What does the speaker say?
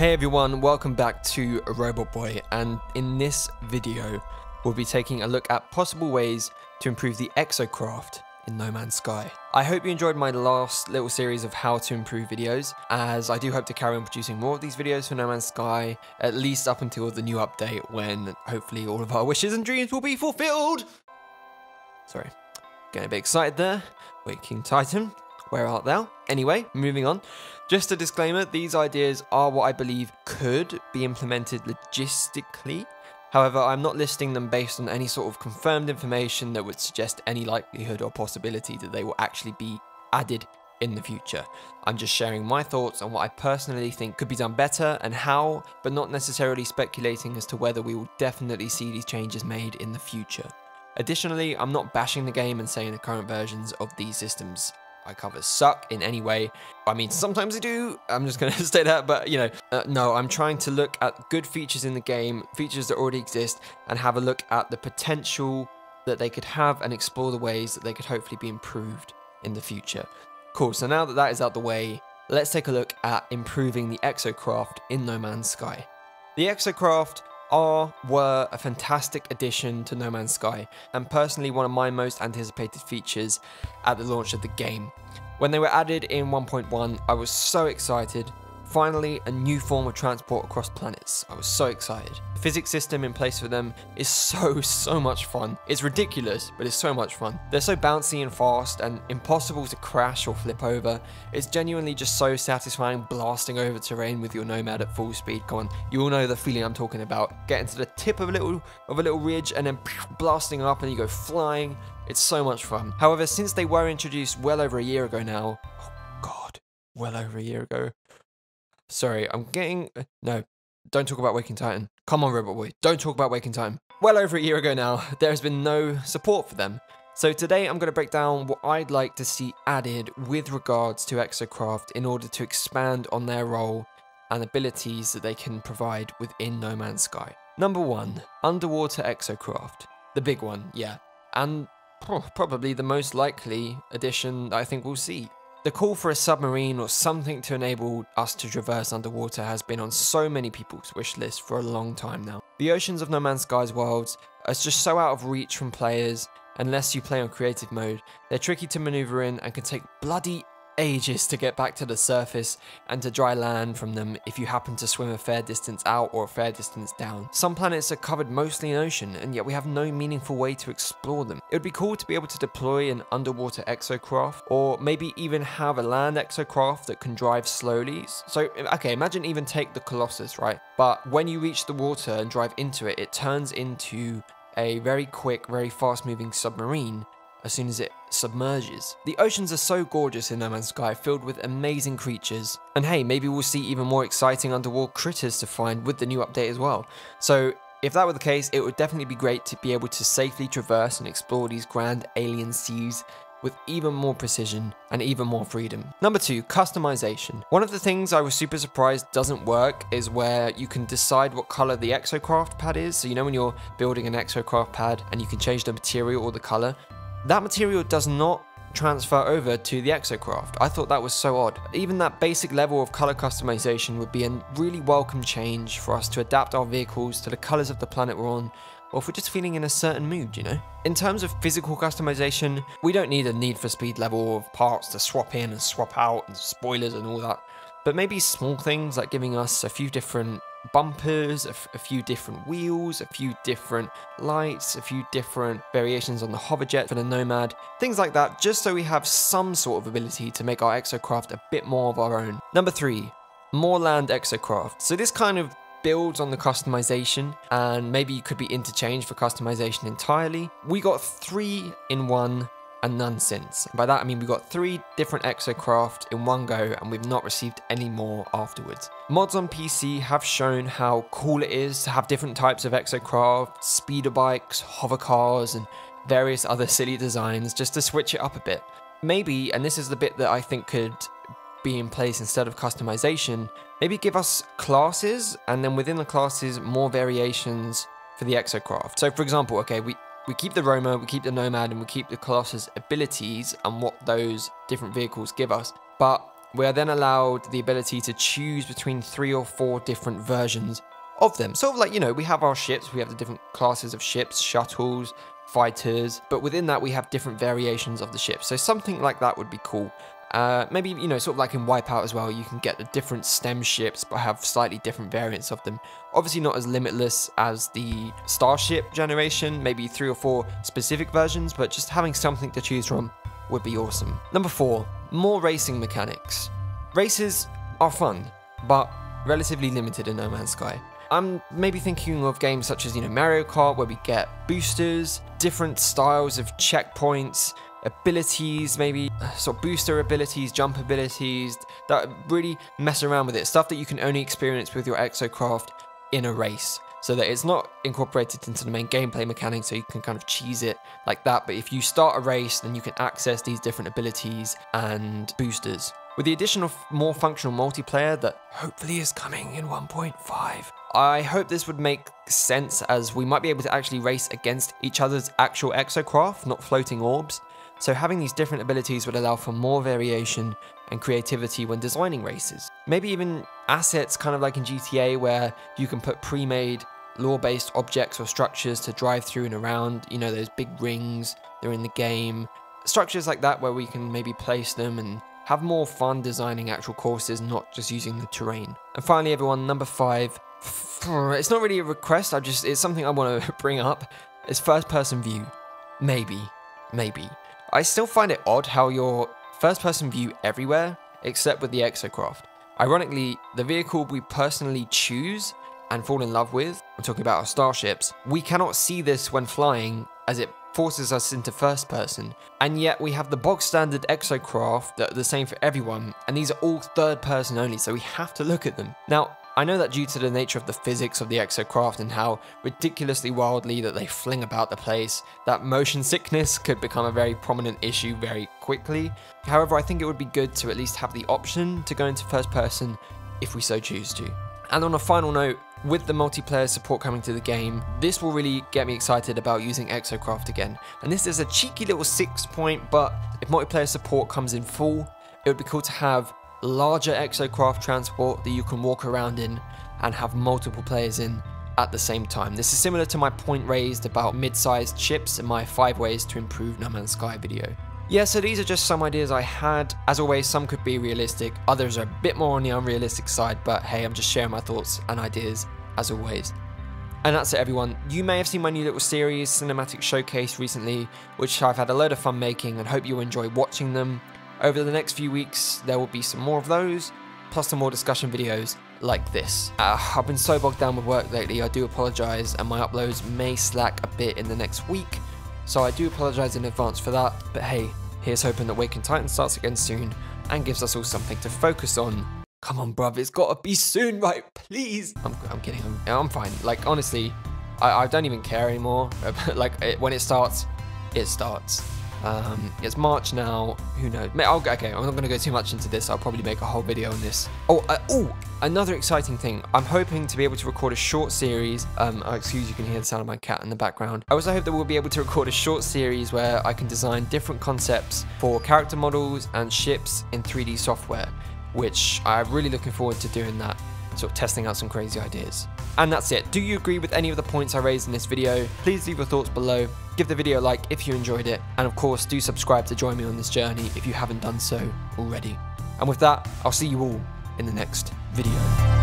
Hey everyone, welcome back to Robot Boy, and in this video we'll be taking a look at possible ways to improve the Exo-Craft in No Man's Sky. I hope you enjoyed my last little series of how to improve videos, as I do hope to carry on producing more of these videos for No Man's Sky, at least up until the new update when hopefully all of our wishes and dreams will be fulfilled. Sorry, getting a bit excited there. Waking Titan, where art thou? Anyway, moving on. Just a disclaimer, these ideas are what I believe could be implemented logistically. However, I'm not listing them based on any sort of confirmed information that would suggest any likelihood or possibility that they will actually be added in the future. I'm just sharing my thoughts on what I personally think could be done better and how, but not necessarily speculating as to whether we will definitely see these changes made in the future. Additionally, I'm not bashing the game and saying the current versions of these systems I cover suck in any way. I mean, sometimes they do. I'm just going to state that, but you know, no, I'm trying to look at good features in the game, features that already exist, and have a look at the potential that they could have and explore the ways that they could hopefully be improved in the future. Cool, so now that that is out the way, let's take a look at improving the Exo-Craft in No Man's Sky. The Exo-Craft were a fantastic addition to No Man's Sky, and personally one of my most anticipated features at the launch of the game. When they were added in 1.1, I was so excited. Finally, a new form of transport across planets. I was so excited. The physics system in place for them is so much fun. It's ridiculous, but it's so much fun. They're so bouncy and fast and impossible to crash or flip over. It's genuinely just so satisfying blasting over terrain with your Nomad at full speed. Come on, you all know the feeling I'm talking about. Getting to the tip of a little ridge and then blasting up and you go flying. It's so much fun. However, since they were introduced well over a year ago now, oh God, well over a year ago. Sorry, I'm getting... No, don't talk about Waking Titan. Come on, Robot Boy, don't talk about Waking Titan. Well over a year ago now, there has been no support for them. So today I'm going to break down what I'd like to see added with regards to Exo-Craft in order to expand on their role and abilities that they can provide within No Man's Sky. Number 1, Underwater Exo-Craft. The big one, yeah. And probably the most likely addition that I think we'll see. The call for a submarine or something to enable us to traverse underwater has been on so many people's wish lists for a long time now. The oceans of No Man's Sky's worlds are just so out of reach from players unless you play on creative mode. They're tricky to maneuver in and can take bloody ages to get back to the surface and to dry land from them if you happen to swim a fair distance out or a fair distance down. Some planets are covered mostly in ocean, and yet we have no meaningful way to explore them. It would be cool to be able to deploy an underwater Exo-Craft, or maybe even have a land Exo-Craft that can drive slowly. So, okay, imagine even take the Colossus, right? But when you reach the water and drive into it, it turns into a very quick, very fast-moving submarine as soon as it submerges. The oceans are so gorgeous in No Man's Sky, filled with amazing creatures. And hey, maybe we'll see even more exciting underwater critters to find with the new update as well. So if that were the case, it would definitely be great to be able to safely traverse and explore these grand alien seas with even more precision and even more freedom. Number 2, customization. One of the things I was super surprised doesn't work is where you can decide what color the Exo-Craft pad is. So you know when you're building an Exo-Craft pad and you can change the material or the color, that material does not transfer over to the Exo-Craft. I thought that was so odd. Even that basic level of color customization would be a really welcome change for us to adapt our vehicles to the colors of the planet we're on, or if we're just feeling in a certain mood, you know? In terms of physical customization, we don't need a Need for Speed level of parts to swap in and swap out and spoilers and all that, but maybe small things like giving us a few different bumpers, a few different wheels, a few different lights, a few different variations on the hoverjet for the Nomad, things like that, just so we have some sort of ability to make our Exo-Craft a bit more of our own. Number 3, more land Exo-Craft. So this kind of builds on the customization, and maybe you could be interchanged for customization entirely. We got 3 in 1 and none since. By that I mean we got 3 different Exo-Craft in one go, and we've not received any more afterwards. Mods on PC have shown how cool it is to have different types of Exo-Craft, speeder bikes, hover cars, and various other silly designs just to switch it up a bit. Maybe, and this is the bit that I think could be in place instead of customization, maybe give us classes, and then within the classes more variations for the Exo-Craft. So for example, okay, we keep the Roamer, we keep the Nomad, and we keep the Colossus abilities and what those different vehicles give us, but we are then allowed the ability to choose between 3 or 4 different versions of them. Sort of like, you know, we have our ships, we have the different classes of ships, shuttles, fighters, but within that we have different variations of the ships. So something like that would be cool. Maybe, you know, sort of like in Wipeout as well, you can get the different STEM ships but have slightly different variants of them. Obviously not as limitless as the Starship generation, maybe 3 or 4 specific versions, but just having something to choose from would be awesome. Number 4, more racing mechanics. Races are fun, but relatively limited in No Man's Sky. I'm maybe thinking of games such as, you know, Mario Kart, where we get boosters, different styles of checkpoints, abilities, maybe sort of booster abilities, jump abilities, that really mess around with it. Stuff that you can only experience with your Exo-Craft in a race, so that it's not incorporated into the main gameplay mechanics, so you can kind of cheese it like that. But if you start a race, then you can access these different abilities and boosters. With the addition of more functional multiplayer that hopefully is coming in 1.5, I hope this would make sense, as we might be able to actually race against each other's actual Exo-Craft, not floating orbs. So having these different abilities would allow for more variation and creativity when designing races. Maybe even assets, kind of like in GTA, where you can put pre-made lore-based objects or structures to drive through and around, you know, those big rings, they're in the game. Structures like that where we can maybe place them and have more fun designing actual courses, not just using the terrain. And finally, everyone, number 5, it's not really a request, it's something I want to bring up. It's first-person view. Maybe. I still find it odd how your first-person view everywhere, except with the Exo-Craft. Ironically, the vehicle we personally choose and fall in love with, I'm talking about our starships, we cannot see this when flying, as it forces us into first person, and yet we have the bog standard Exo-Craft that are the same for everyone, and these are all third person only, so we have to look at them. Now, I know that due to the nature of the physics of the Exo-Craft and how ridiculously wildly that they fling about the place, that motion sickness could become a very prominent issue very quickly. However, I think it would be good to at least have the option to go into first person if we so choose to. And on a final note, with the multiplayer support coming to the game, this will really get me excited about using Exo-Craft again. And this is a cheeky little 6 point, but if multiplayer support comes in full, it would be cool to have larger Exo-Craft transport that you can walk around in and have multiple players in at the same time. This is similar to my point raised about mid-sized ships and my 5 ways to improve No Man's Sky video. Yeah, so these are just some ideas I had. As always, some could be realistic, others are a bit more on the unrealistic side, but hey, I'm just sharing my thoughts and ideas as always. And that's it, everyone. You may have seen my new little series, Cinematic Showcase, recently, which I've had a load of fun making and hope you enjoy watching them. Over the next few weeks, there will be some more of those, plus some more discussion videos like this. I've been so bogged down with work lately, I do apologise, and my uploads may slack a bit in the next week, so I do apologise in advance for that. But hey, here's hoping that Waking Titan starts again soon and gives us all something to focus on. Come on, bruv, it's gotta be soon, right? Please. I'm kidding, I'm fine. Like, honestly, I don't even care anymore. Like, when it starts, it starts. It's March now, who knows? Okay, I'm not gonna go too much into this. I'll probably make a whole video on this. Oh, another exciting thing. I'm hoping to be able to record a short series. Excuse, you can hear the sound of my cat in the background. I also hope that we'll be able to record a short series where I can design different concepts for character models and ships in 3D software, which I'm really looking forward to doing that, sort of testing out some crazy ideas. And that's it. Do you agree with any of the points I raised in this video? Please leave your thoughts below. Give the video a like if you enjoyed it. And of course, do subscribe to join me on this journey if you haven't done so already. And with that, I'll see you all in the next video.